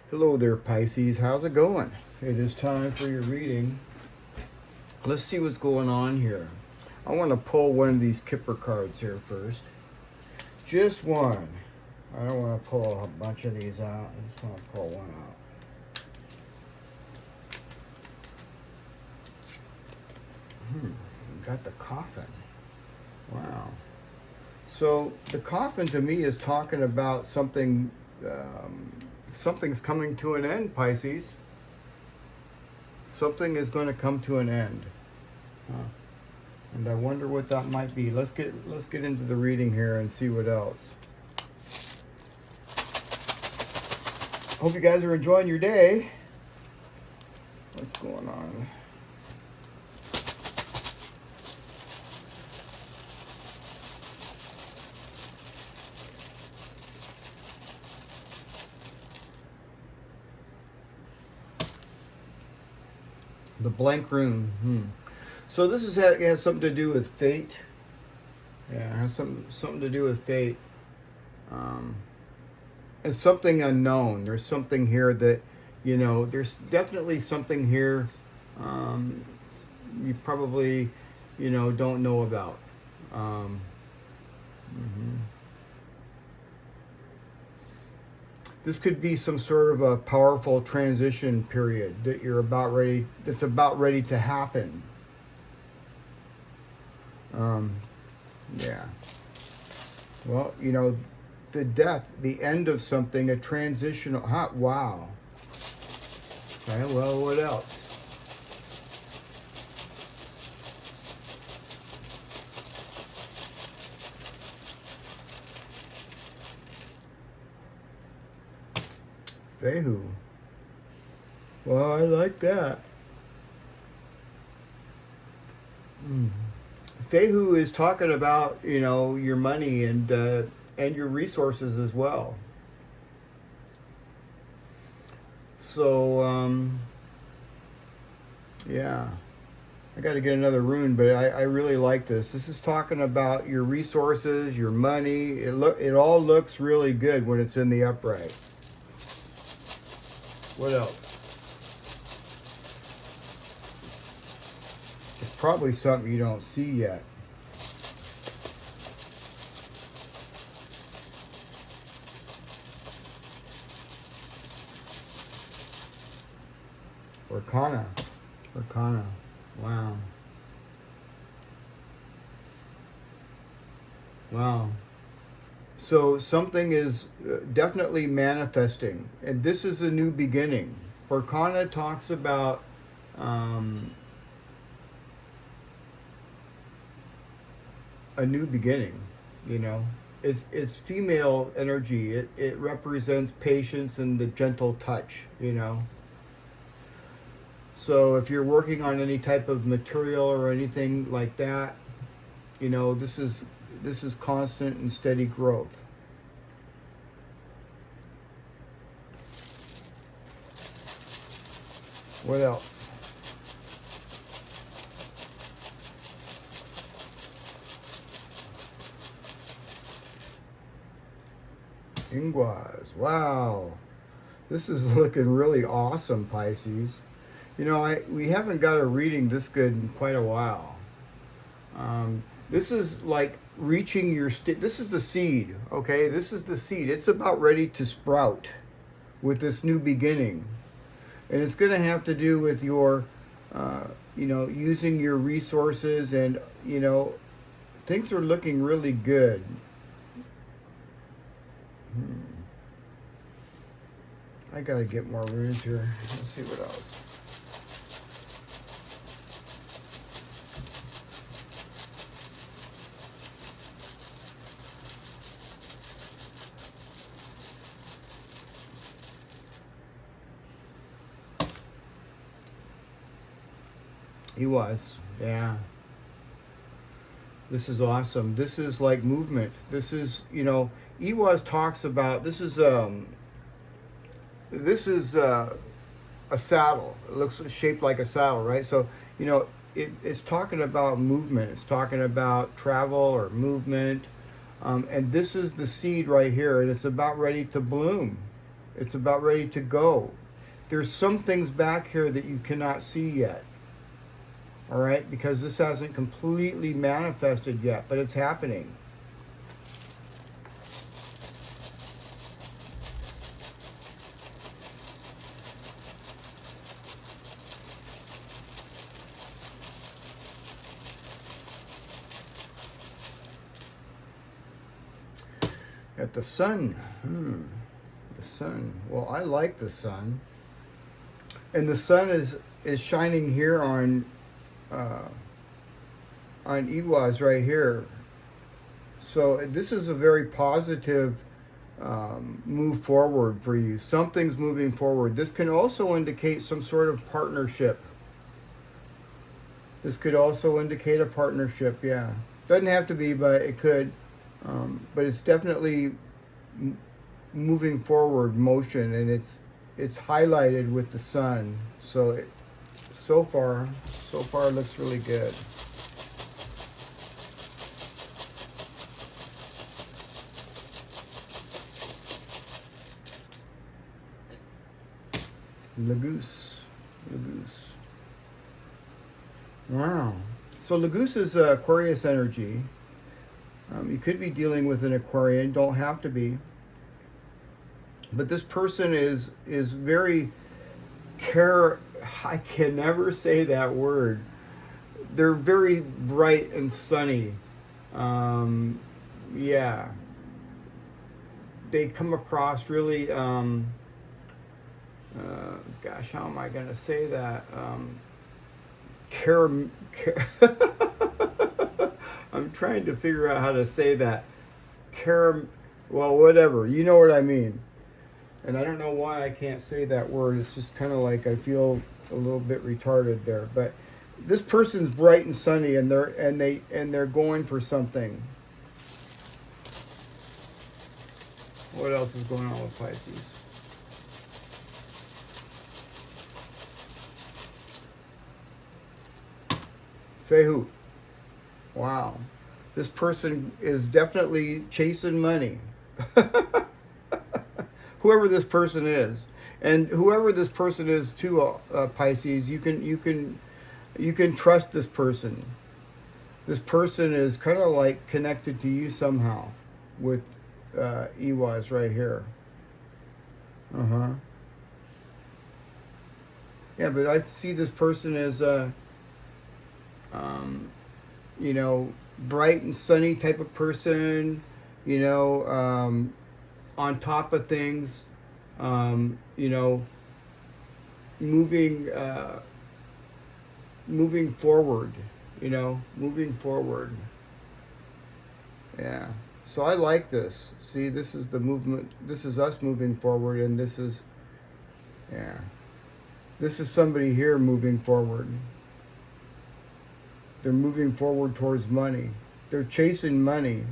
Hello there, Pisces. How's it going? It is time for your reading. Let's see what's going on here. I want to pull one of these Kipper cards here first. Just one. I don't want to pull a bunch of these out. I just want to pull one out. Got the Coffin. Wow. So the Coffin to me is talking about something. Something's coming to an end, Pisces. Something is going to come to an end. And I wonder what that might be. Let's get into the reading here and see what else. Hope you guys are enjoying your day. What's going on? The Blank Rune. So this has something to do with fate. Yeah, it has something to do with fate. It's something unknown. There's something here that, there's definitely something here you probably, don't know about. This could be some sort of a powerful transition period that that's about ready to happen. Yeah. Well, the death, the end of something, a transitional. Wow. Okay. Well, what else? Fehu. Well, I like that. Fehu is talking about, your money and your resources as well. So, yeah. I got to get another rune, but I really like this. This is talking about your resources, your money. It all looks really good when it's in the upright. What else? It's probably something you don't see yet. Arcana. Wow. Wow. So something is definitely manifesting, and this is a new beginning. Arcana talks about a new beginning. It's female energy. It represents patience and the gentle touch. So if you're working on any type of material or anything like that, this is constant and steady growth. What else? Inguas. Wow. This is looking really awesome, Pisces. We haven't got a reading this good in quite a while. This is like reaching your this is the seed, okay? This is the seed. It's about ready to sprout with this new beginning. And it's going to have to do with your, using your resources and, things are looking really good. I got to get more runes here. Let's see what else. He was, yeah. This is awesome. This is like movement. This is, Iwaz talks about, this is a saddle. It looks shaped like a saddle, right? So, it's talking about movement. It's talking about travel or movement. And this is the seed right here, and it's about ready to bloom. It's about ready to go. There's some things back here that you cannot see yet. All right, because this hasn't completely manifested yet, but it's happening. At the sun. The sun. Well, I like the sun. And the sun is shining here on Iwas right here. So this is a very positive move forward for you. Something's moving forward. This can also indicate some sort of partnership. This could also indicate a partnership, yeah. Doesn't have to be, but it could. But it's definitely moving forward motion, and it's highlighted with the sun. So so far it looks really good. Lagoose. Wow. So Lagoose is Aquarius energy. You could be dealing with an Aquarian, don't have to be. But this person is very I can never say that word. They're very bright and sunny. Yeah. They come across really, gosh, how am I going to say that? I'm trying to figure out how to say that. Well, whatever. You know what I mean. And I don't know why I can't say that word. It's just kind of like I feel a little bit retarded there. But this person's bright and sunny, and they're going for something. What else is going on with Pisces? Fehu. Wow. This person is definitely chasing money. Whoever this person is. And whoever this person is too, Pisces, you can trust this person. This person is kind of like connected to you somehow with Iwas right here. Yeah, but I see this person as you know, bright and sunny type of person, you know, on top of things, you know, moving forward, you know, moving forward. Yeah. So I like this. See, this is the movement. This is us moving forward, and this is, yeah. This is somebody here moving forward. They're moving forward towards money. They're chasing money.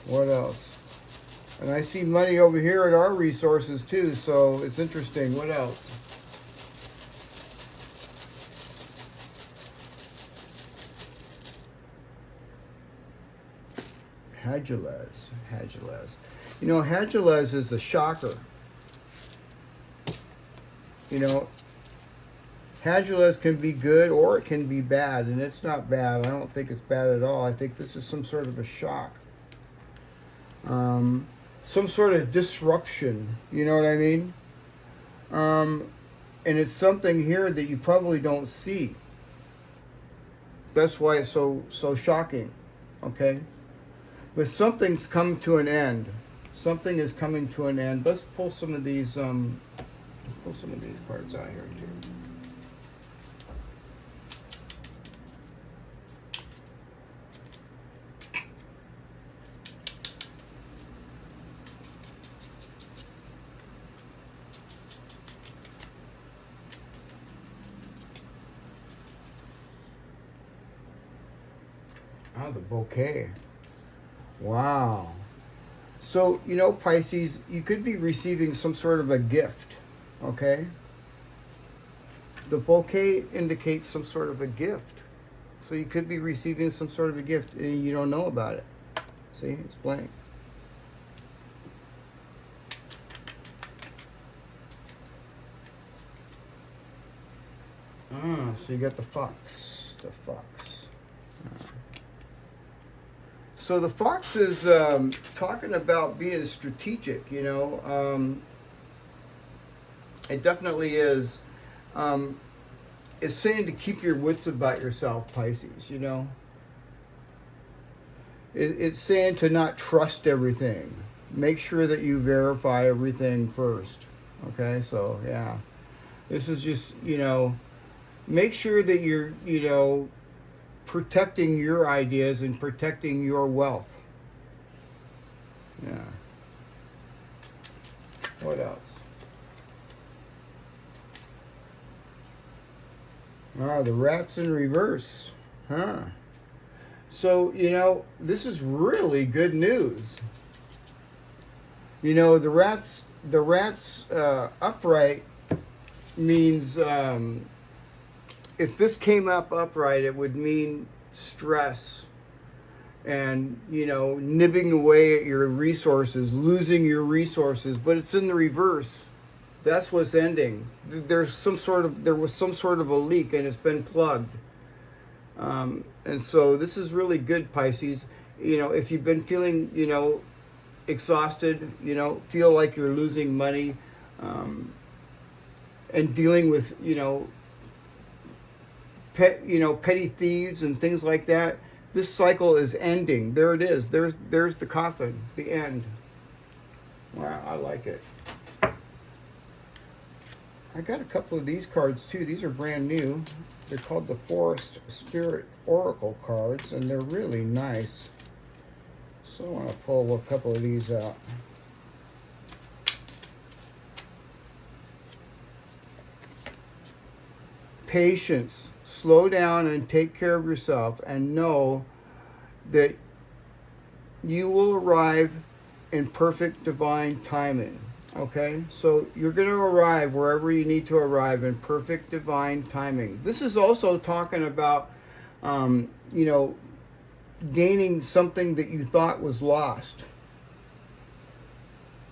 What else? And I see money over here at our resources too, so it's interesting. What else? Hadulez. You know, Hadulez is a shocker. You know, Hadulez can be good or it can be bad, and it's not bad. I don't think it's bad at all. I think this is some sort of a shock. Some sort of disruption, you know what I mean? And it's something here that you probably don't see. That's why it's so shocking, okay? But something's come to an end. Something is coming to an end. Let's pull some of these cards out here too. Oh, the bouquet. Wow. So, you know, Pisces, you could be receiving some sort of a gift, okay? The bouquet indicates some sort of a gift. So you could be receiving some sort of a gift and you don't know about it. See, it's blank. So you got the fox. The fox. So the fox is talking about being strategic, you know. It definitely is. It's saying to keep your wits about yourself, Pisces, you know. It's saying to not trust everything. Make sure that you verify everything first. Okay, so yeah. This is just, you know, make sure that you're, you know, protecting your ideas and protecting your wealth. Yeah. What else? The rat's in reverse. Huh. So, you know, this is really good news. You know, the rat's upright means if this came up upright, it would mean stress and, you know, nibbing away at your resources, losing your resources, but it's in the reverse. That's what's ending. There was some sort of a leak and it's been plugged. And so this is really good, Pisces. You know, if you've been feeling, you know, exhausted, you know, feel like you're losing money, and dealing with, you know, petty thieves and things like that, this cycle is ending. There it is. There's the coffin, the end. Wow, I like it. I got a couple of these cards too. These are brand new. They're called the Forest Spirit Oracle cards, and they're really nice. So I want to pull a couple of these out. Patience. Slow down and take care of yourself, and know that you will arrive in perfect divine timing. Okay, so you're going to arrive wherever you need to arrive in perfect divine timing. This is also talking about, you know, gaining something that you thought was lost.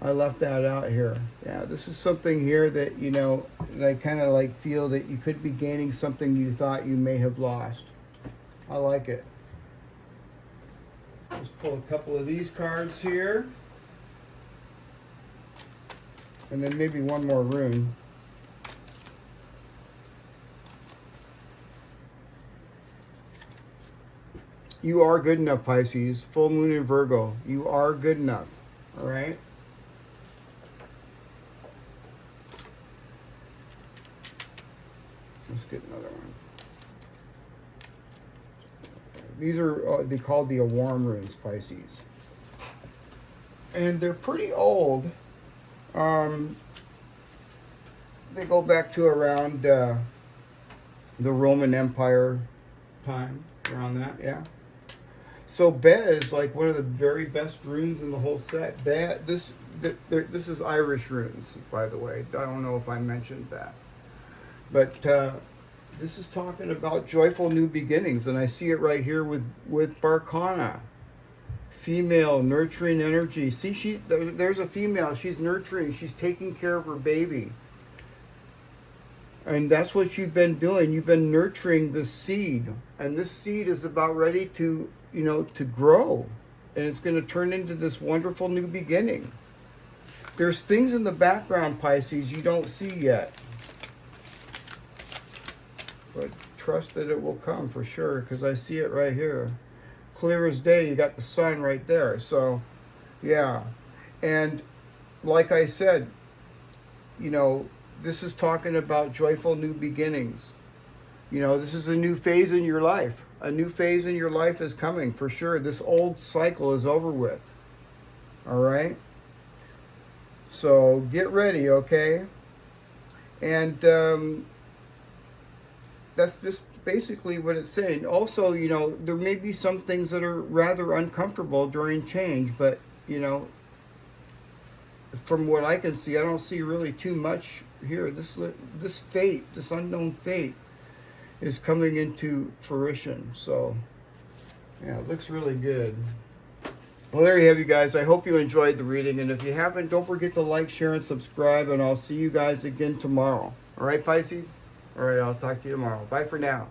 I left that out here. Yeah, this is something here that, you know, that I kind of like feel that you could be gaining something you thought you may have lost. I like it. Let's pull a couple of these cards here. And then maybe one more rune. You are good enough, Pisces. Full moon in Virgo. You are good enough. All right? Let's get another one. These are they called the warm runes, Pisces. And they're pretty old. They go back to around the Roman Empire time, around that, yeah. So Be is like one of the very best runes in the whole set. This is Irish runes, by the way. I don't know if I mentioned that. But this is talking about joyful new beginnings, and I see it right here with Barkana. Female, nurturing energy. See, there's a female. She's nurturing. She's taking care of her baby. And that's what you've been doing. You've been nurturing the seed. And this seed is about ready to, you know, to grow. And it's going to turn into this wonderful new beginning. There's things in the background, Pisces, you don't see yet. But trust that it will come for sure, because I see it right here. Clear as day, you got the sun right there. So, yeah. And like I said, you know, this is talking about joyful new beginnings. You know, this is a new phase in your life. A new phase in your life is coming for sure. This old cycle is over with. All right? So get ready, okay? And that's just basically what it's saying. Also, you know, there may be some things that are rather uncomfortable during change, but, you know, from what I can see, I don't see really too much here. This fate, this unknown fate, is coming into fruition. So, yeah, it looks really good. Well, there you have you guys. I hope you enjoyed the reading. And if you haven't, don't forget to like, share, and subscribe. And I'll see you guys again tomorrow. All right, Pisces? All right, I'll talk to you tomorrow. Bye for now.